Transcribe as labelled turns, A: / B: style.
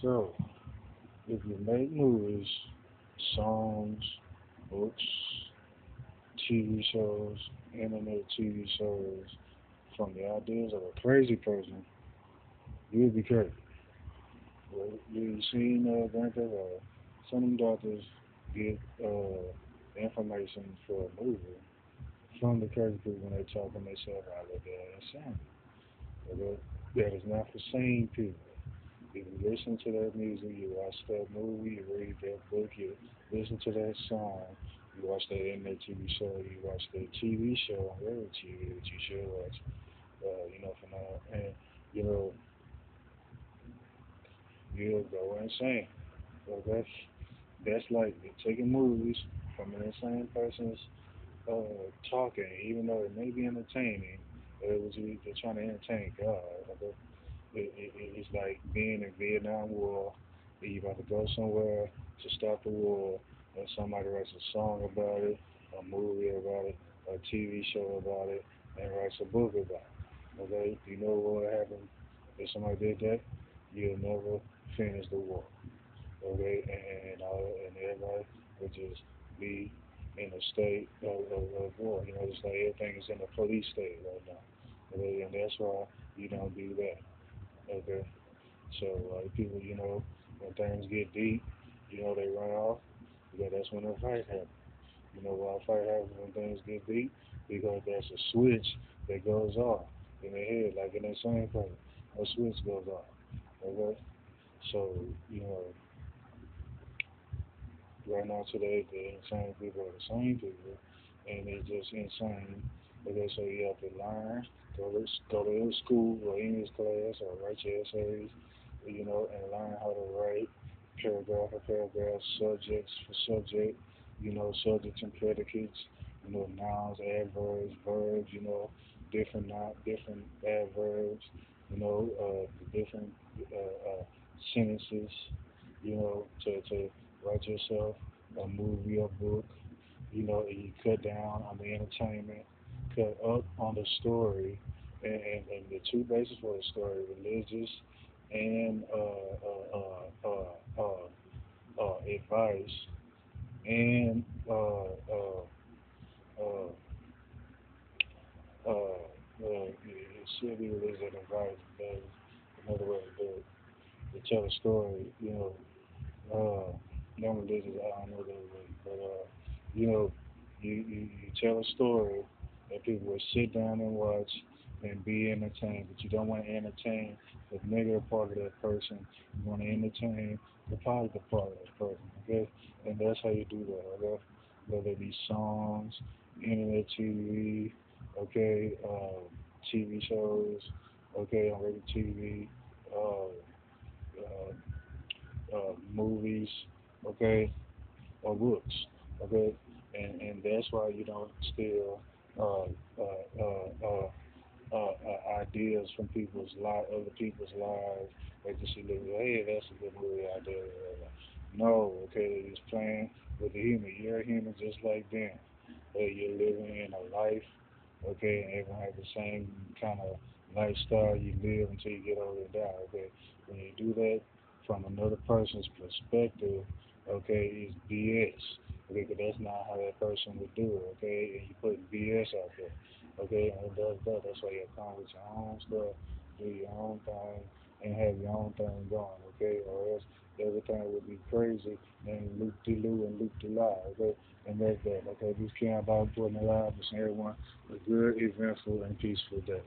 A: So, if you make movies, songs, books, TV shows, internet TV shows, from the ideas of a crazy person, you'll be crazy. Well, you seen Grand Theft Auto? Some of them doctors get information for a movie from the crazy people when they talk and they say about it, they're insane. But that is not for sane people. If you listen to that music, you watch that movie, you read that book, you listen to that song, you watch that internet TV show, you watch that TV show on every TV that you should watch, for now, and you know, you'll go insane. So that's like taking movies from an insane person's talking, even though it may be entertaining, but it was they're trying to entertain God. Okay? It's like being in Vietnam War. You about to go somewhere to stop the war, and somebody writes a song about it, a movie about it, a TV show about it, and writes a book about it. Okay, you know what would happen if somebody did that? You'll never finish the war. Okay, and everybody would just be in a state of war. Just like everything is in a police state right now. Okay, and that's why you don't do that. Okay, so people, when things get deep, they run off because that's when a fight happens. You know why a fight happens when things get deep? Because there's a switch that goes off in the head, like in that same person. A switch goes off. Okay, so right now today, the insane people are the same people, and they're just insane. Okay, so you have to learn, go to school or English class or write your essays, and learn how to write paragraph for paragraph, subjects for subject, subjects and predicates, nouns, adverbs, verbs, different adverbs, the different sentences, to write yourself a movie or book, and you cut down on the entertainment, cut up on the story, and the two bases for the story, religious and advice, and uh, it should be religious and advice. That is another way to do it. To tell a story, young religious, I don't know that way, but you tell a story that people will sit down and watch and be entertained, but you don't want to entertain the negative part of that person. You want to entertain the positive part of that person, okay? And that's how you do that, okay? Whether it be songs, internet TV, okay, TV shows, okay, on regular TV, uh, movies, okay, or books, okay, and that's why you don't steal uh, ideas from other people's lives. They just see, hey, that's a good movie idea. No, okay, it's playing with the human. You're a human just like them. You're living in a life, okay, and everyone has the same kind of lifestyle you live until you get older and die, okay. When you do that from another person's perspective, okay, it's BS, okay, because that's not how that person would do it, okay, and you put BS out there, okay, and it does that. That's why you come with your own stuff, do your own thing, and have your own thing going, okay, or else everything would be crazy and loop de loo and loop de lie, okay, and that's that, okay. Just care about putting the lives of everyone a good, eventful, and peaceful day.